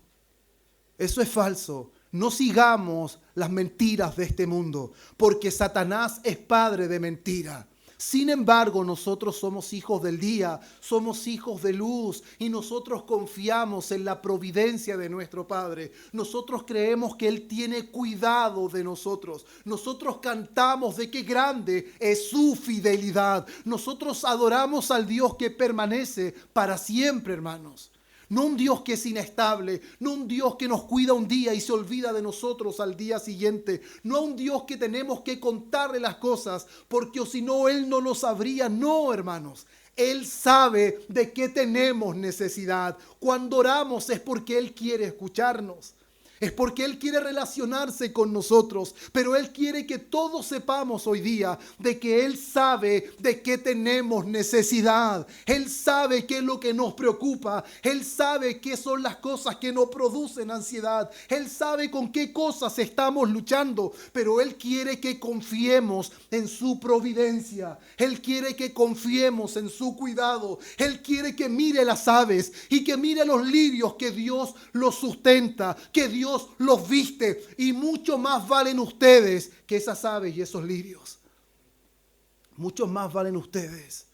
Eso es falso. No sigamos las mentiras de este mundo, porque Satanás es padre de mentira. Sin embargo, nosotros somos hijos del día, somos hijos de luz, y nosotros confiamos en la providencia de nuestro Padre. Nosotros creemos que Él tiene cuidado de nosotros. Nosotros cantamos de qué grande es su fidelidad. Nosotros adoramos al Dios que permanece para siempre, hermanos. No un Dios que es inestable, no un Dios que nos cuida un día y se olvida de nosotros al día siguiente, no un Dios que tenemos que contarle las cosas porque o si no Él no lo sabría. No, hermanos, Él sabe de qué tenemos necesidad. Cuando oramos es porque Él quiere escucharnos. Es porque Él quiere relacionarse con nosotros, pero Él quiere que todos sepamos hoy día de que Él sabe de qué tenemos necesidad. Él sabe qué es lo que nos preocupa. Él sabe qué son las cosas que nos producen ansiedad. Él sabe con qué cosas estamos luchando, pero Él quiere que confiemos en su providencia. Él quiere que confiemos en su cuidado. Él quiere que mire las aves y que mire los lirios, que Dios los sustenta, que Dios los viste, y mucho más valen ustedes que esas aves y esos lirios. Mucho más valen ustedes.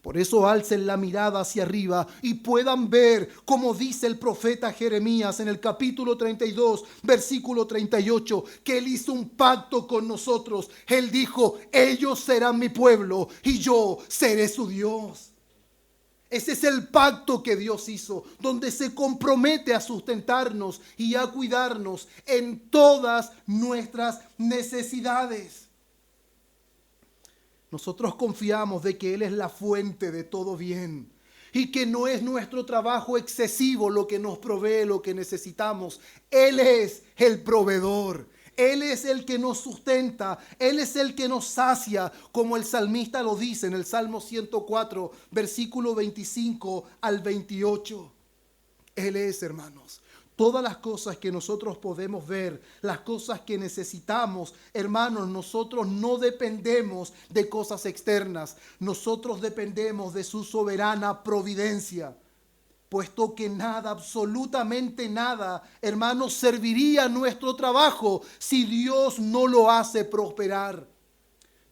Por eso alcen la mirada hacia arriba y puedan ver, como dice el profeta Jeremías en el capítulo 32, versículo 38, que Él hizo un pacto con nosotros. Él dijo: ellos serán mi pueblo y yo seré su Dios. Ese es el pacto que Dios hizo, donde se compromete a sustentarnos y a cuidarnos en todas nuestras necesidades. Nosotros confiamos de que Él es la fuente de todo bien y que no es nuestro trabajo excesivo lo que nos provee lo que necesitamos. Él es el proveedor. Él es el que nos sustenta, Él es el que nos sacia, como el salmista lo dice en el Salmo 104, versículo 25 al 28. Él es, hermanos. Todas las cosas que nosotros podemos ver, las cosas que necesitamos, hermanos, nosotros no dependemos de cosas externas. Nosotros dependemos de su soberana providencia. Puesto que nada, absolutamente nada, hermanos, serviría a nuestro trabajo si Dios no lo hace prosperar.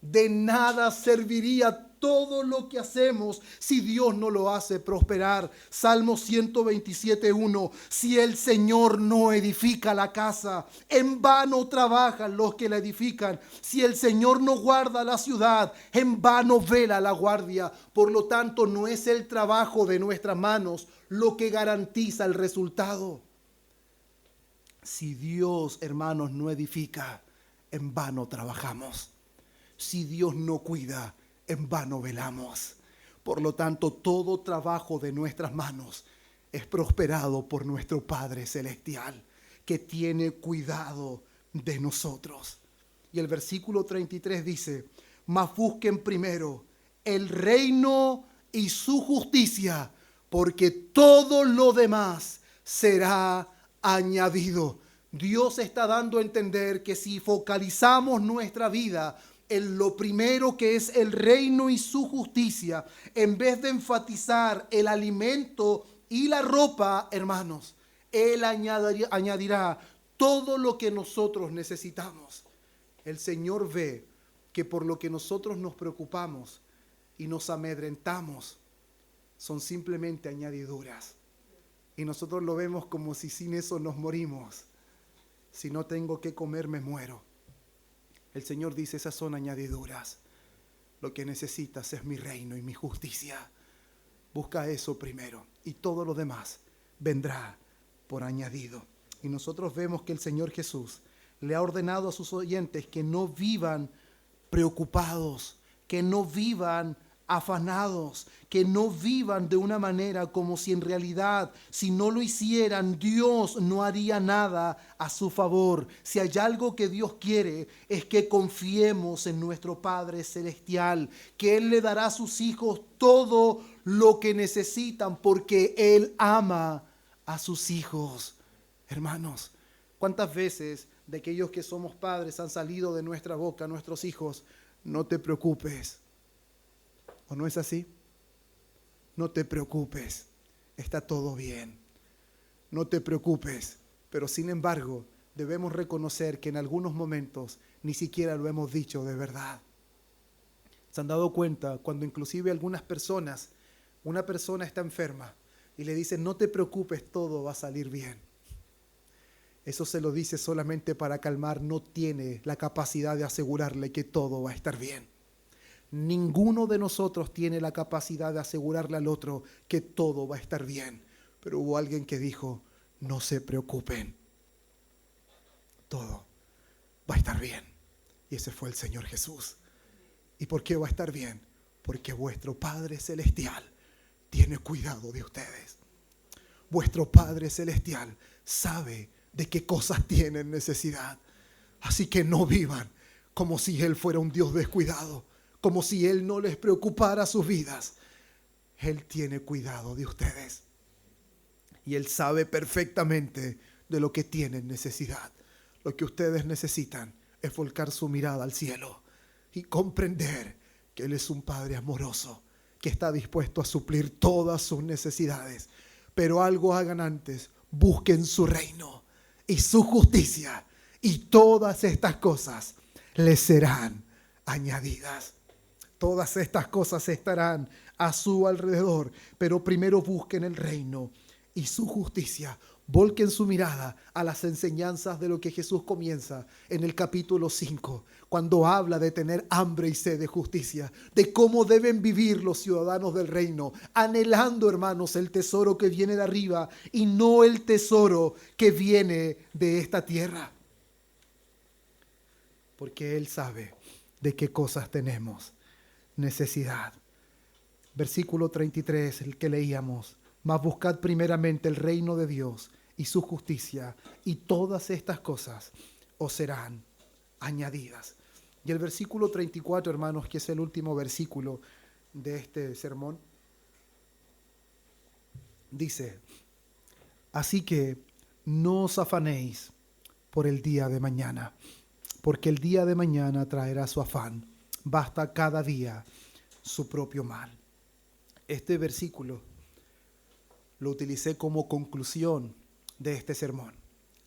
De nada serviría todo lo que hacemos si Dios no lo hace prosperar. Salmo 127:1. Si el Señor no edifica la casa, en vano trabajan los que la edifican. Si el Señor no guarda la ciudad, en vano vela la guardia. Por lo tanto, no es el trabajo de nuestras manos lo que garantiza el resultado. Si Dios, hermanos, no edifica, en vano trabajamos. Si Dios no cuida, en vano velamos. Por lo tanto, todo trabajo de nuestras manos es prosperado por nuestro Padre Celestial, que tiene cuidado de nosotros. Y el versículo 33 dice: mas busquen primero el reino y su justicia, porque todo lo demás será añadido. Dios está dando a entender que si focalizamos nuestra vida en lo primero, que es el reino y su justicia, en vez de enfatizar el alimento y la ropa, hermanos, Él añadirá todo lo que nosotros necesitamos. El Señor ve que por lo que nosotros nos preocupamos y nos amedrentamos son simplemente añadiduras. Y nosotros lo vemos como si sin eso nos morimos. Si no tengo que comer, me muero. El Señor dice: esas son añadiduras. Lo que necesitas es mi reino y mi justicia. Busca eso primero y todo lo demás vendrá por añadido. Y nosotros vemos que el Señor Jesús le ha ordenado a sus oyentes que no vivan preocupados, que no vivan afanados, que no vivan de una manera como si en realidad, si no lo hicieran, Dios no haría nada a su favor. Si hay algo que Dios quiere, es que confiemos en nuestro Padre Celestial, que Él le dará a sus hijos todo lo que necesitan, porque Él ama a sus hijos. Hermanos, ¿cuántas veces de aquellos que somos padres han salido de nuestra boca a nuestros hijos: no te preocupes? ¿O no es así? No te preocupes, está todo bien. No te preocupes, pero sin embargo debemos reconocer que en algunos momentos ni siquiera lo hemos dicho de verdad. ¿Se han dado cuenta cuando inclusive algunas personas, una persona está enferma y le dicen: no te preocupes, todo va a salir bien? Eso se lo dice solamente para calmar, no tiene la capacidad de asegurarle que todo va a estar bien. Ninguno de nosotros tiene la capacidad de asegurarle al otro que todo va a estar bien. Pero hubo alguien que dijo: no se preocupen, todo va a estar bien. Y ese fue el Señor Jesús. ¿Y por qué va a estar bien? Porque vuestro Padre Celestial tiene cuidado de ustedes. Vuestro Padre Celestial sabe de qué cosas tienen necesidad. Así que no vivan como si Él fuera un Dios descuidado, como si Él no les preocupara sus vidas. Él tiene cuidado de ustedes. Y Él sabe perfectamente de lo que tienen necesidad. Lo que ustedes necesitan es volcar su mirada al cielo y comprender que Él es un Padre amoroso, que está dispuesto a suplir todas sus necesidades. Pero algo hagan antes: busquen su reino y su justicia, y todas estas cosas les serán añadidas. Todas estas cosas estarán a su alrededor, pero primero busquen el reino y su justicia. Volquen su mirada a las enseñanzas de lo que Jesús comienza en el capítulo 5, cuando habla de tener hambre y sed de justicia, de cómo deben vivir los ciudadanos del reino, anhelando, hermanos, el tesoro que viene de arriba y no el tesoro que viene de esta tierra. Porque Él sabe de qué cosas tenemos necesidad. Versículo 33, el que leíamos: mas buscad primeramente el reino de Dios y su justicia, y todas estas cosas os serán añadidas. Y el versículo 34, hermanos, que es el último versículo de este sermón, dice: así que no os afanéis por el día de mañana, porque el día de mañana traerá su afán. Basta cada día su propio mal. Este versículo lo utilicé como conclusión de este sermón.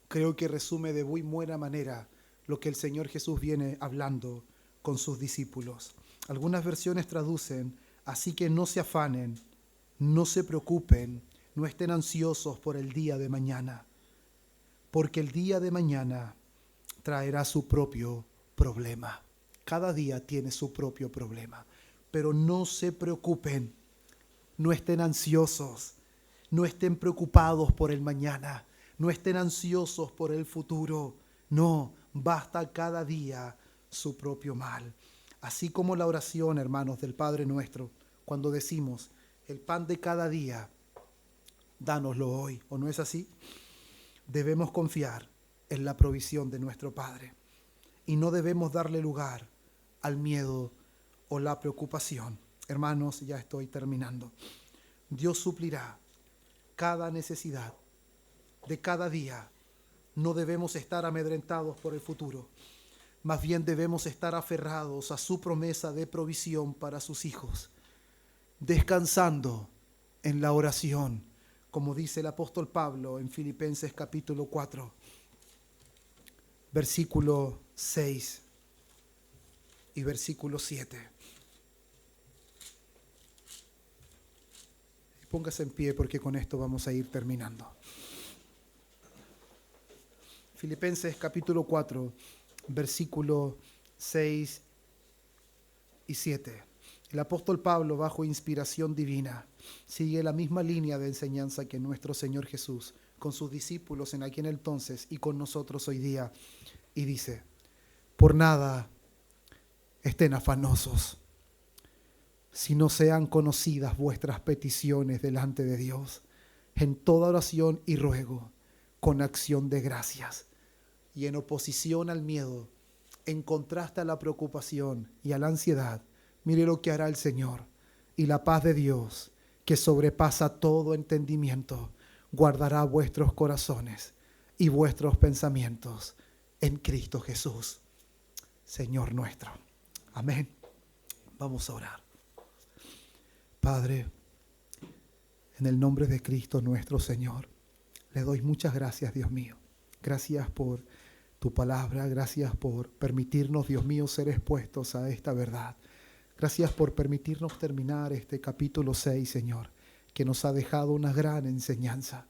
Creo que resume de muy buena manera lo que el Señor Jesús viene hablando con sus discípulos. Algunas versiones traducen, así que no se afanen, no se preocupen, no estén ansiosos por el día de mañana, porque el día de mañana traerá su propio problema. Cada día tiene su propio problema, pero no se preocupen, no estén ansiosos, no estén preocupados por el mañana, no estén ansiosos por el futuro. No, basta cada día su propio mal. Así como la oración, hermanos, del Padre Nuestro, cuando decimos, el pan de cada día, dánoslo hoy, ¿o no es así? Debemos confiar en la provisión de nuestro Padre y no debemos darle lugar al miedo o la preocupación. Hermanos, ya estoy terminando. Dios suplirá cada necesidad de cada día. No debemos estar amedrentados por el futuro. Más bien debemos estar aferrados a su promesa de provisión para sus hijos, descansando en la oración, como dice el apóstol Pablo en Filipenses capítulo 4, versículo 6 y versículo 7. Póngase en pie porque con esto vamos a ir terminando. Filipenses capítulo 4, versículo 6 y 7. El apóstol Pablo, bajo inspiración divina, sigue la misma línea de enseñanza que nuestro Señor Jesús con sus discípulos en aquel entonces y con nosotros hoy día, y dice: por nada estén afanosos, si no sean conocidas vuestras peticiones delante de Dios, en toda oración y ruego, con acción de gracias. Y en oposición al miedo, en contraste a la preocupación y a la ansiedad, mire lo que hará el Señor. Y la paz de Dios, que sobrepasa todo entendimiento, guardará vuestros corazones y vuestros pensamientos en Cristo Jesús, Señor nuestro. Amén. Vamos a orar. Padre, en el nombre de Cristo nuestro Señor, le doy muchas gracias, Dios mío. Gracias por tu palabra, gracias por permitirnos, Dios mío, ser expuestos a esta verdad. Gracias por permitirnos terminar este capítulo 6, Señor, que nos ha dejado una gran enseñanza.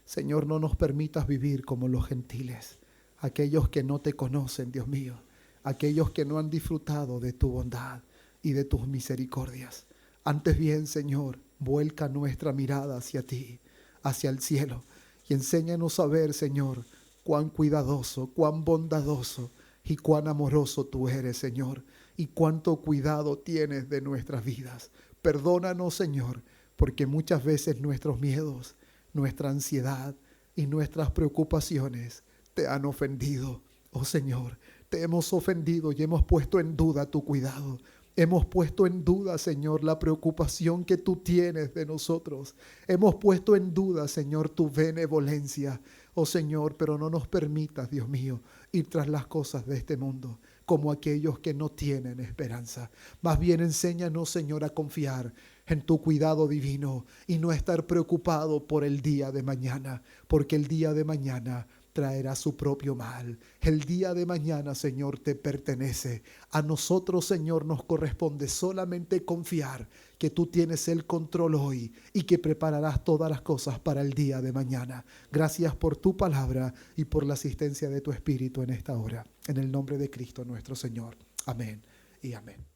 Señor, no nos permitas vivir como los gentiles, aquellos que no te conocen, Dios mío, aquellos que no han disfrutado de tu bondad y de tus misericordias. Antes bien, Señor, vuelca nuestra mirada hacia ti, hacia el cielo, y enséñanos a ver, Señor, cuán cuidadoso, cuán bondadoso y cuán amoroso tú eres, Señor, y cuánto cuidado tienes de nuestras vidas. Perdónanos, Señor, porque muchas veces nuestros miedos, nuestra ansiedad y nuestras preocupaciones te han ofendido. Oh Señor, te hemos ofendido y hemos puesto en duda tu cuidado. Hemos puesto en duda, Señor, la preocupación que tú tienes de nosotros. Hemos puesto en duda, Señor, tu benevolencia. Oh Señor, pero no nos permitas, Dios mío, ir tras las cosas de este mundo como aquellos que no tienen esperanza. Más bien enséñanos, Señor, a confiar en tu cuidado divino y no estar preocupado por el día de mañana, porque el día de mañana traerá su propio mal. El día de mañana, Señor, te pertenece. A nosotros, Señor, nos corresponde solamente confiar que tú tienes el control hoy y que prepararás todas las cosas para el día de mañana. Gracias por tu palabra y por la asistencia de tu Espíritu en esta hora. En el nombre de Cristo nuestro Señor. Amén y amén.